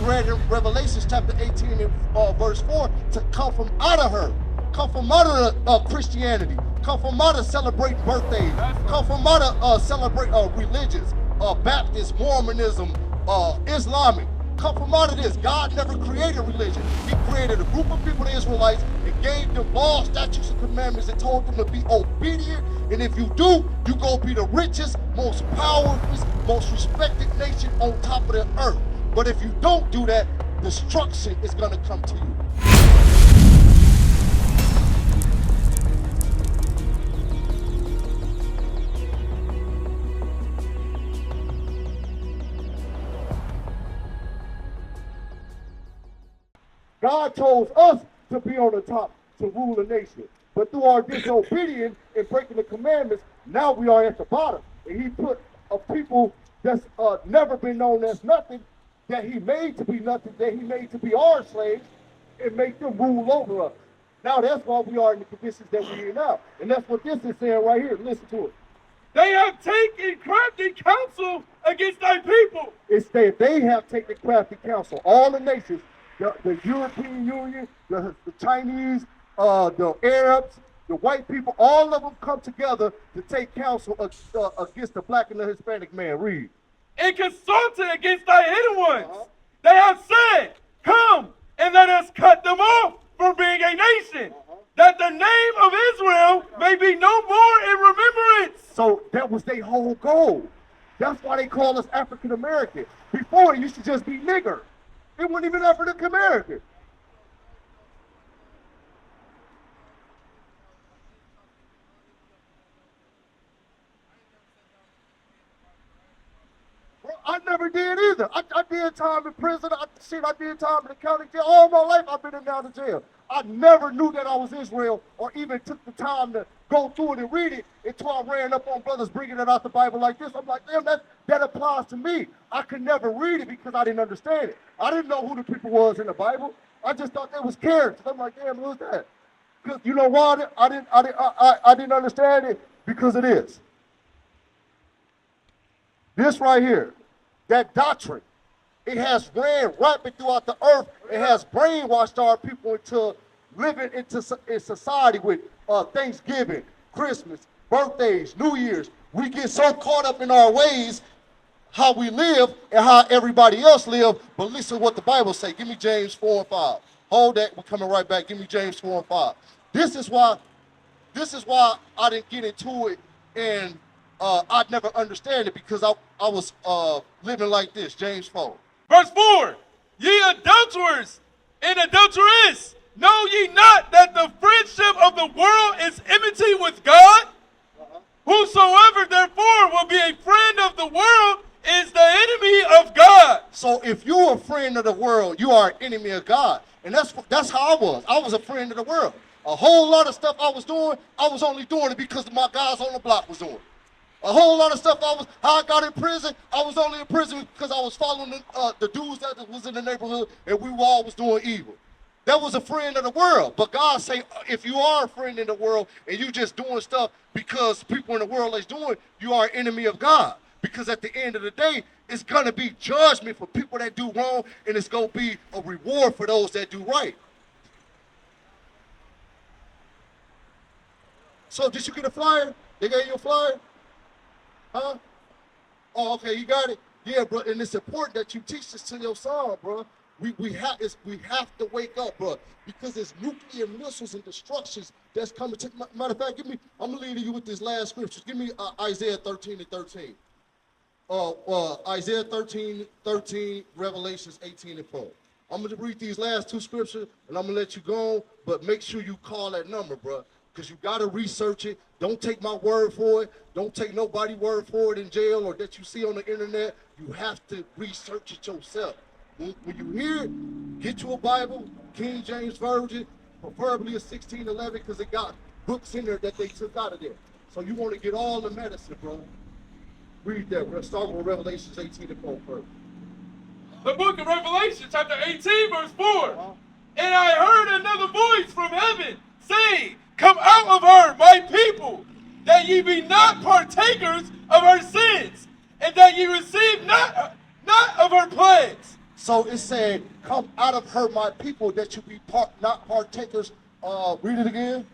read in Revelation chapter 18 and verse 4 to come from out of her, come from out of Christianity, come from out of celebrating birthdays, come from out of celebrate religions, Baptist, Mormonism, Islamic. Come from out of this. God never created religion. He created a group of people, the Israelites, and gave them laws, statutes, and commandments and told them to be obedient. And if you do, you go be the richest, most powerful, most respected nation on top of the earth. But if you don't do that, destruction is going to come to you. God chose us to be on the top, to rule the nation. But through our disobedience and breaking the commandments, now we are at the bottom. And he put a people that's never been known as nothing, that he made to be nothing, that he made to be our slaves, and make them rule over us. Now that's why we are in the conditions that we're in now. And that's what this is saying right here. Listen to it. They have taken crafty counsel against thy people. It's that they have taken crafty counsel. All the nations, the European Union, the Chinese, the Arabs, the white people, all of them come together to take counsel against the black and the Hispanic man. Read. And consulted against thy hidden ones. They have said, come and let us cut them off from being a nation, that the name of Israel may be no more in remembrance. So that was their whole goal. That's why they call us African American. Before it used to just be nigger. It wasn't even African American. Well, I never did either. I did time in prison. I did time in the county jail. All my life I've been in and out of jail. I never knew that I was Israel or even took the time to go through it and read it until I ran up on brothers bringing it out the Bible like this. I'm like, damn, that applies to me. I could never read it because I didn't understand it. I didn't know who the people was in the Bible. I just thought they was characters. I'm like, damn, who's that? Because you know why I didn't understand it? Because it is. This right here, that doctrine, it has ran rapid throughout the earth. It has brainwashed our people into living in society with Thanksgiving, Christmas, birthdays, New Year's. We get so caught up in our ways, how we live and how everybody else live. But listen to what the Bible say. Give me James 4 and 5. Hold that. We're coming right back. Give me James 4 and 5. This is why I didn't get into it, and I'd never understand it because I was living like this. James 4. Verse 4, ye adulterers and adulteress, know ye not that the friendship of the world is enmity with God? Whosoever therefore will be a friend of the world is the enemy of God. So if you're a friend of the world, you are an enemy of God. And that's how I was. I was a friend of the world. A whole lot of stuff I was doing, I was only doing it because my guys on the block was doing it. A whole lot of stuff how I got in prison, I was only in prison because I was following the dudes that was in the neighborhood and we were always doing evil. That was a friend of the world. But God say, if you are a friend in the world and you just doing stuff because people in the world is doing, you are an enemy of God. Because at the end of the day, it's going to be judgment for people that do wrong, and it's going to be a reward for those that do right. So did you get a flyer? They gave you a flyer? Huh? Oh, okay, you got it? Yeah, bro, and it's important that you teach this to your son, bro. We have to wake up, bro, because there's nuclear missiles and destructions that's coming. Matter of fact, I'm gonna leave you with this last scripture. Give me Isaiah 13 and 13. Isaiah 13, Revelations 18 and 4. I'm gonna read these last two scriptures and I'm gonna let you go, but make sure you call that number, bro, because you gotta research it. Don't take my word for it. Don't take nobody's word for it in jail or that you see on the internet. You have to research it yourself. When you hear it, get you a Bible, King James Version, preferably a 1611, because it got books in there that they took out of there. So you want to get all the medicine, bro. Read that. We'll start with Revelations 18 and 4 first. The book of Revelation, chapter 18, verse 4. And I heard another voice from heaven saying, come out of her, my people, that ye be not partakers of her sins, and that ye receive not of her plagues. So it said, come out of her, my people, that you be not partakers. Read it again.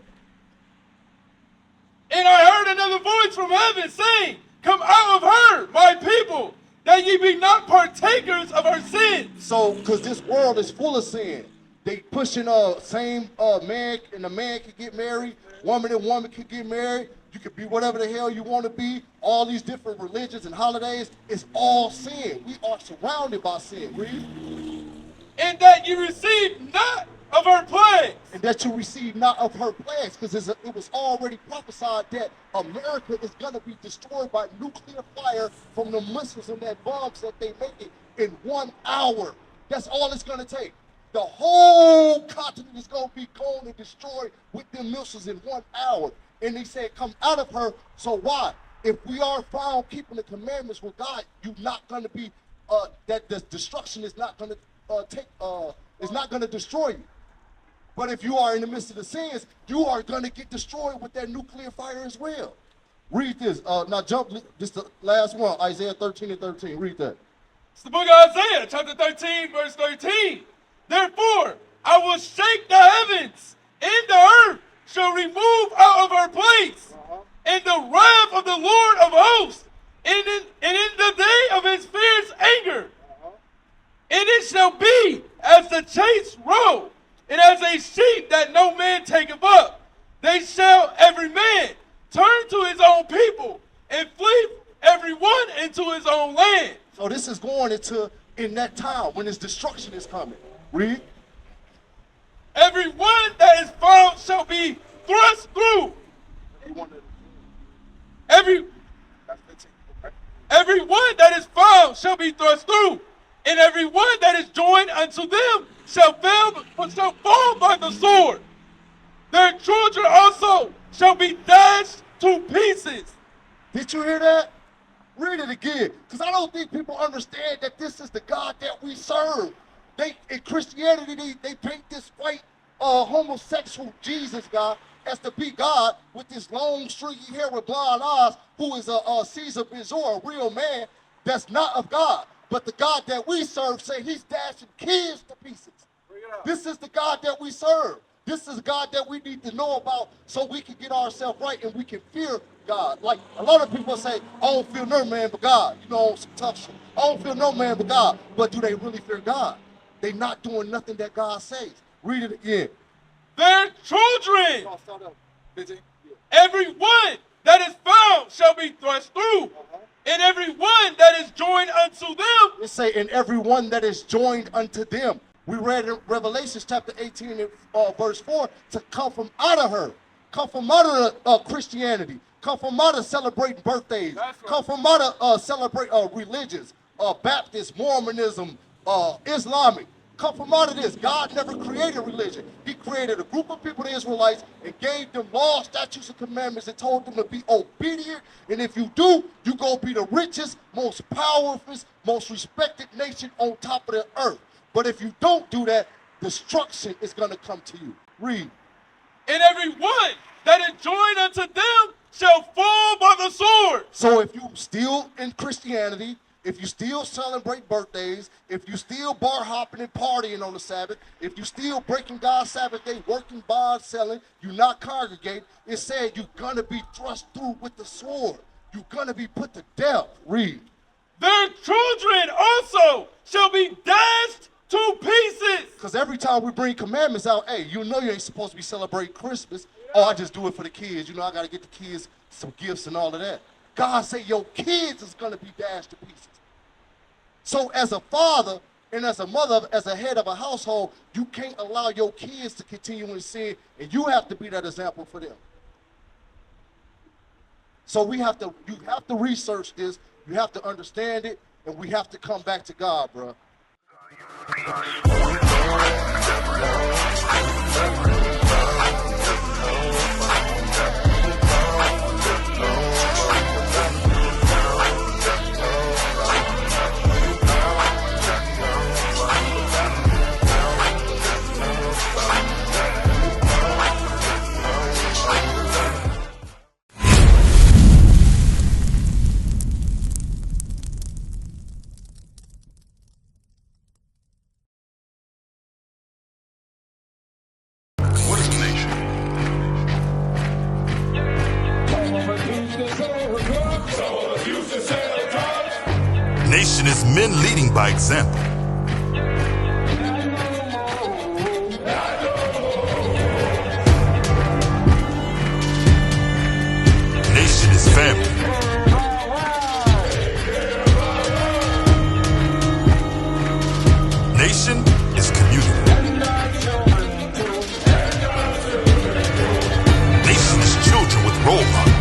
And I heard another voice from heaven saying, come out of her, my people, that ye be not partakers of her sins. So, because this world is full of sin. They pushing same man, and a man can get married, woman and woman can get married. You can be whatever the hell you want to be. All these different religions and holidays, it's all sin. We are surrounded by sin. Read. And that ye receive not of her plagues. And that you receive not of her plagues, because it was already prophesied that America is going to be destroyed by nuclear fire from the missiles and that bombs that they make it in 1 hour. That's all it's going to take. The whole continent is going to be gone and destroyed with them missiles in 1 hour. And they said, come out of her. So why? If we are found keeping the commandments with God, you're not going to be, that the destruction is not going to is not going to destroy you. But if you are in the midst of the sins, you are going to get destroyed with that nuclear fire as well. Read this. Now jump, this the last one, Isaiah 13 and 13. Read that. It's the book of Isaiah, chapter 13, verse 13. Therefore, I will shake the heavens, and the earth shall remove out of her place, and the wrath of the Lord of hosts, and in the day of his fierce anger. And it shall be as the chase roe, and as a sheep that no man taketh up. They shall every man turn to his own people, and flee every one into his own land. So this is going into in that time when his destruction is coming. Read. Every one that is found shall be thrust through. Every one that is found shall be thrust through, and every one that is joined unto them shall fall by the sword. Their children also shall be dashed to pieces. Did you hear that? Read it again, because I don't think people understand that this is the God that we serve. In Christianity, they paint this white homosexual Jesus guy as to be God with this long stringy hair with blonde eyes, who is a Caesar Bizarre, a real man that's not of God. But the God that we serve say he's dashing kids to pieces. This is the God that we serve. This is a God that we need to know about so we can get ourselves right and we can fear God. Like a lot of people say, I don't fear no man but God. You know, some tough shit. I don't fear no man but God. But do they really fear God? They not doing nothing that God says. Read it again. Their children, every one that is found shall be thrust through, and every one that is joined unto them. It say, and every one that is joined unto them. We read in Revelation chapter 18 and verse 4 to come from out of her, come from out of Christianity, come from out of celebrating birthdays, right. Come from out of celebrate religions, Baptist, Mormonism, Islamic. Come from out of this. God never created religion. He created a group of people, the Israelites, and gave them laws, statutes, and commandments and told them to be obedient. And if you do, you go be the richest, most powerful, most respected nation on top of the earth. But if you don't do that, destruction is going to come to you. Read. And every one that is joined unto them shall fall by the sword. So if you still in Christianity, if you still celebrate birthdays, if you still bar hopping and partying on the Sabbath, if you still breaking God's Sabbath day, working, bond, selling, you not congregate, it said you're going to be thrust through with the sword. You're going to be put to death. Read. Their children also shall be dashed to pieces. Because every time we bring commandments out, hey, you know you ain't supposed to be celebrating Christmas. Oh, I just do it for the kids. You know, I got to get the kids some gifts and all of that. God say your kids is going to be dashed to pieces. So as a father and as a mother, as a head of a household, you can't allow your kids to continue in sin, and you have to be that example for them. So you have to research this, you have to understand it, and we have to come back to God, bro. by example. Nation is family. Nation is community. Nation is children with role models.